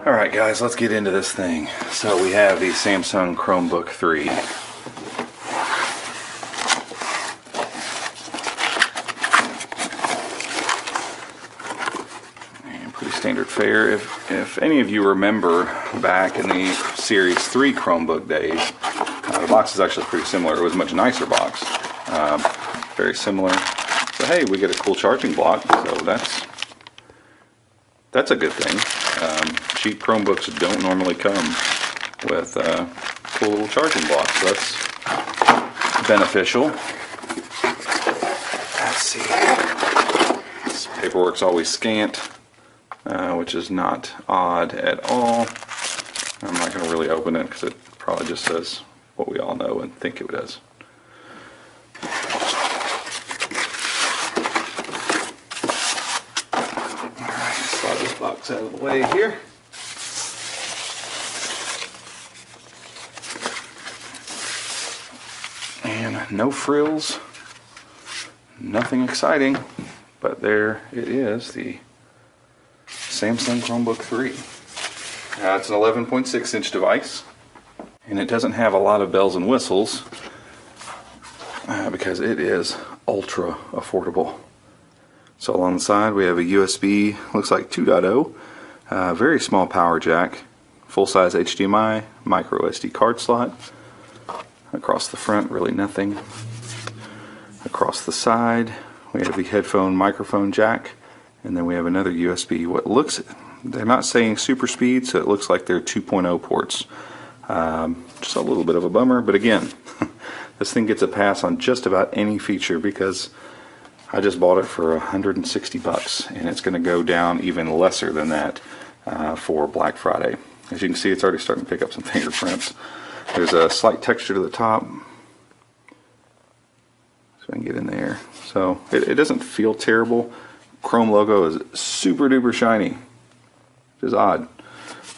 Alright guys, let's get into this thing. So we have the Samsung Chromebook 3. And pretty standard fare. If any of you remember back in the Series 3 Chromebook days, the box is actually pretty similar. It was a much nicer box. Very similar. So hey, we get a cool charging block, so that's a good thing. Cheap Chromebooks don't normally come with cool little charging blocks, so that's beneficial. Let's see. This paperwork's always scant, which is not odd at all. I'm not going to really open it because it probably just says what we all know and think it does. Alright, slide this box out of the way here. And no frills, nothing exciting, but there it is, the Samsung Chromebook 3. It's an 11.6 inch device, and it doesn't have a lot of bells and whistles because it is ultra affordable. So along the side we have a USB, looks like 2.0, very small power jack, full-size HDMI, micro SD card slot. Across the front, really nothing. Across the side, we have the headphone microphone jack, and then we have another USB. What looks, they're not saying super speed, so it looks like they're 2.0 ports. Just a little bit of a bummer, but again, this thing gets a pass on just about any feature because I just bought it for $160, and it's going to go down even lesser than that for Black Friday. As you can see, it's already starting to pick up some fingerprints. There's a slight texture to the top, so I can get in there. So it doesn't feel terrible. Chrome logo is super duper shiny, which is odd.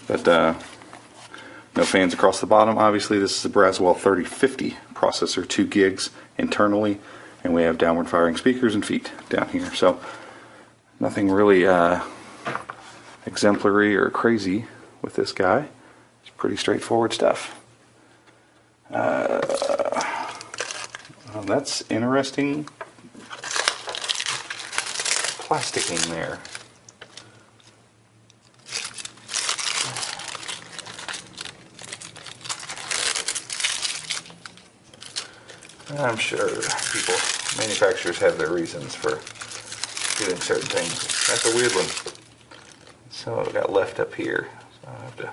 But no fans across the bottom. Obviously, this is a Braswell 3050 processor, 2 gigs internally, and we have downward firing speakers and feet down here. So nothing really exemplary or crazy with this guy. It's pretty straightforward stuff. Well, that's interesting plasticking there. I'm sure manufacturers have their reasons for doing certain things. That's a weird one. So it got left up here. So I have to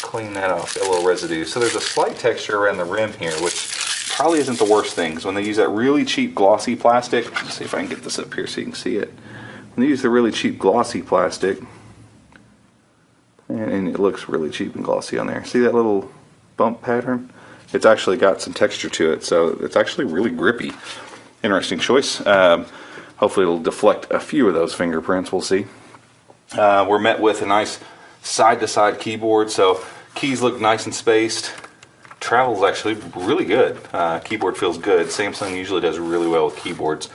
clean that off, got a little residue. So there's a slight texture around the rim here, which probably isn't the worst thing. Because when they use that really cheap glossy plastic, let's see if I can get this up here so you can see it. When they use the really cheap glossy plastic, and it looks really cheap and glossy on there. See that little bump pattern? It's actually got some texture to it, so it's actually really grippy. Interesting choice. Hopefully it'll deflect a few of those fingerprints, we'll see. We're met with a nice side-to-side keyboard, so keys look nice and spaced. Travel's actually really good. Keyboard feels good. Samsung usually does really well with keyboards.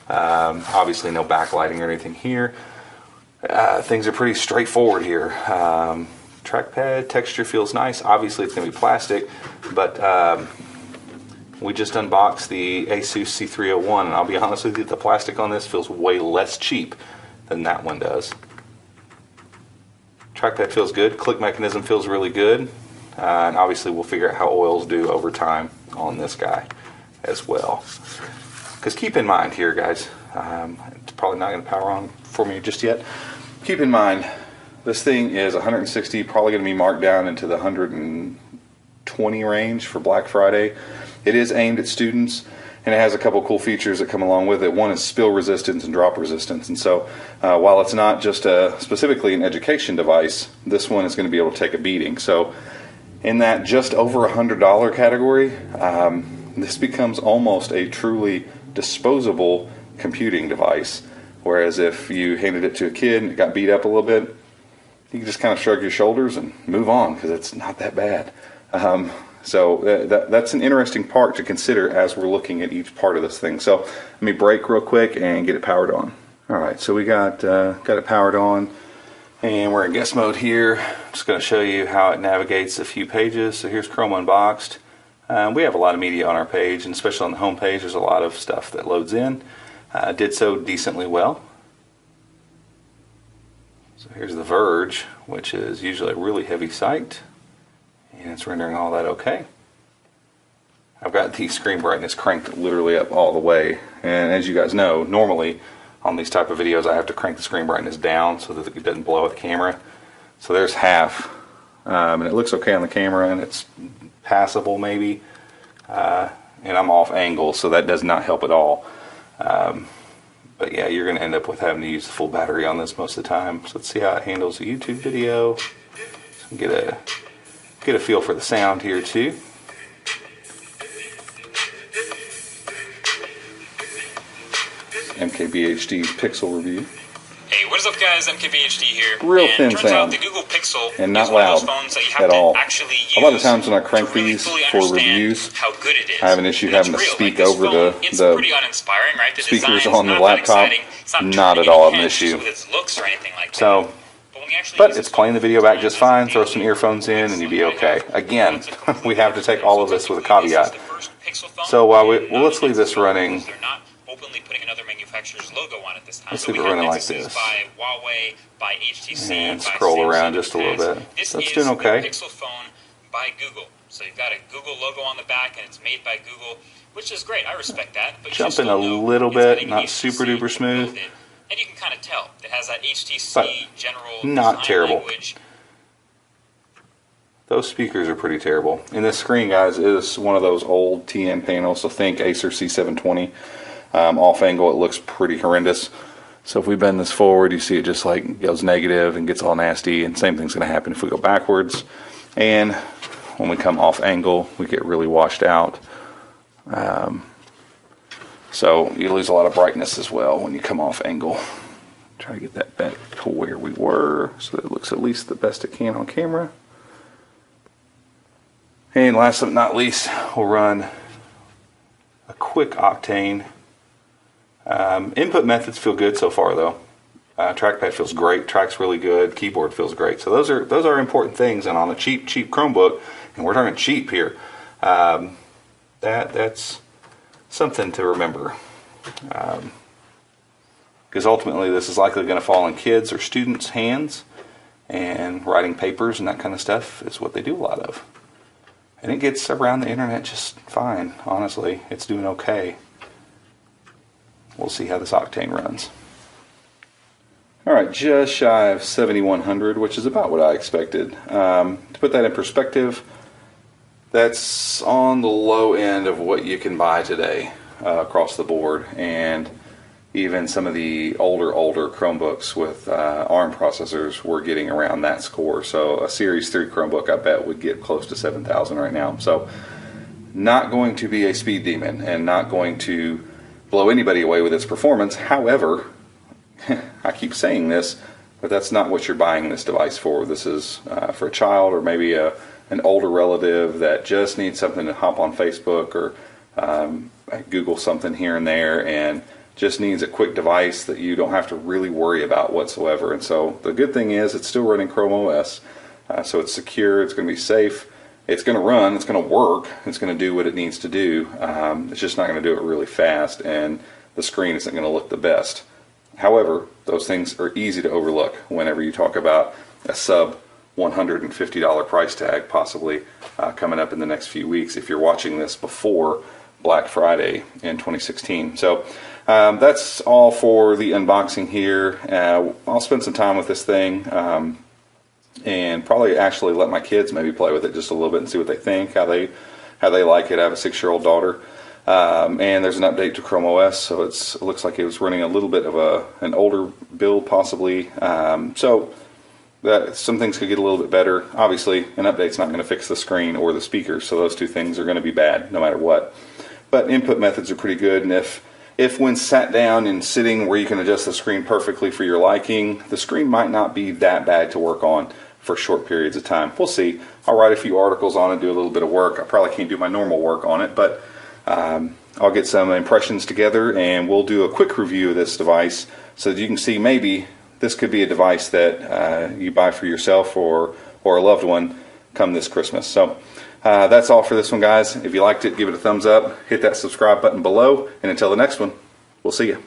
Obviously no backlighting or anything here. Things are pretty straightforward here. Trackpad texture feels nice. Obviously it's going to be plastic, but we just unboxed the Asus C301, and I'll be honest with you, the plastic on this feels way less cheap than that one does. Trackpad feels good. Click mechanism feels really good. And obviously we'll figure out how oils do over time on this guy as well. Because keep in mind here, guys, it's probably not going to power on for me just yet. Keep in mind, this thing is 160, probably going to be marked down into the 120 range for Black Friday. It is aimed at students, and it has a couple cool features that come along with it. One is spill resistance and drop resistance, and so while it's not just specifically an education device, this one is going to be able to take a beating. So in that just over $100 category, this becomes almost a truly disposable computing device. Whereas if you handed it to a kid and it got beat up a little bit, you can just kind of shrug your shoulders and move on because it's not that bad. So that's an interesting part to consider as we're looking at each part of this thing. So let me break real quick and get it powered on. Alright, so we got it powered on. And we're in guest mode here. I'm just going to show you how it navigates a few pages. So here's Chrome Unboxed. We have a lot of media on our page, and especially on the home page, there's a lot of stuff that loads in. Did so decently well. So here's The Verge, which is usually a really heavy site, and it's rendering all that okay. I've got the screen brightness cranked literally up all the way, and as you guys know, normally on these type of videos I have to crank the screen brightness down so that it doesn't blow out the camera. So there's half, and it looks okay on the camera, and it's passable maybe, and I'm off angle, so that does not help at all. But yeah, you're going to end up with having to use the full battery on this most of the time. So let's see how it handles a YouTube video. So get a feel for the sound here too. MKBHD's Pixel review. Hey, what is up guys, MKBHD here. Real thin turns sound. out the Google Pixel and not is one of loud those phones that you have at to all. actually use A lot of times when I crank to really these fully for understand reviews, how good it is. I have an issue having to real. speak this over phone, it's the pretty uninspiring, right? The speakers design's on the not laptop. That it's Not at all an issue. with its looks or anything like that. So, but it's playing the video back just fine. Throw some earphones in and you'll be okay. Again, we have to take all of this with a caveat. So let's leave this running. Openly putting another manufacturer's logo on it this time. Let's leave it running like this. By Huawei, by HTC, And by scroll Samsung around just a little bit. This That's is doing okay. the Pixel phone by Google. So you've got a Google logo on the back, and it's made by Google, which is great. I respect that. But Jumping a little bit, not super duper smooth. And you can kind of tell it has that HTC general not design terrible. language. Those speakers are pretty terrible. And this screen, guys, is one of those old TN panels. So think Acer C720. Off angle, it looks pretty horrendous. So if we bend this forward, you see it just like goes negative and gets all nasty. And same thing's going to happen if we go backwards. And when we come off angle, we get really washed out. So you lose a lot of brightness as well when you come off angle. Try to get that back to where we were so that it looks at least the best it can on camera. And last but not least, we'll run a quick Octane. Input methods feel good so far though. Trackpad feels great, track's really good, keyboard feels great. So those are important things, and on a cheap Chromebook, and we're talking cheap here, that's something to remember. Because ultimately this is likely going to fall in kids or students' hands, and writing papers and that kind of stuff is what they do a lot of. And it gets around the internet just fine, honestly. It's doing okay. We'll see how this Octane runs. Alright, just shy of 7100, which is about what I expected. To put that in perspective, that's on the low end of what you can buy today across the board. And even some of the older Chromebooks with ARM processors were getting around that score. So a Series 3 Chromebook, I bet, would get close to 7,000 right now. So not going to be a speed demon and not going to blow anybody away with its performance. However, I keep saying this, but that's not what you're buying this device for. This is for a child or maybe an older relative that just needs something to hop on Facebook or Google something here and there, and just needs a quick device that you don't have to really worry about whatsoever. And so the good thing is it's still running Chrome OS, so it's secure, it's going to be safe, it's going to run, it's going to work, it's going to do what it needs to do. It's just not going to do it really fast, and the screen isn't going to look the best. However, those things are easy to overlook whenever you talk about a sub $150 price tag possibly coming up in the next few weeks if you're watching this before Black Friday in 2016. So that's all for the unboxing here. I'll spend some time with this thing and probably actually let my kids maybe play with it just a little bit and see what they think, how they like it. I have a 6-year-old daughter. And there's an update to Chrome OS, so it looks like it was running a little bit of an older build possibly. So that some things could get a little bit better. Obviously, an update's not going to fix the screen or the speakers, so those two things are going to be bad no matter what. But input methods are pretty good, and if when sat down and sitting where you can adjust the screen perfectly for your liking, the screen might not be that bad to work on for short periods of time. We'll see. I'll write a few articles on it, do a little bit of work. I probably can't do my normal work on it, but I'll get some impressions together and we'll do a quick review of this device so that you can see maybe this could be a device that you buy for yourself or a loved one come this Christmas. So that's all for this one, guys. If you liked it, give it a thumbs up, hit that subscribe button below, and until the next one, we'll see you.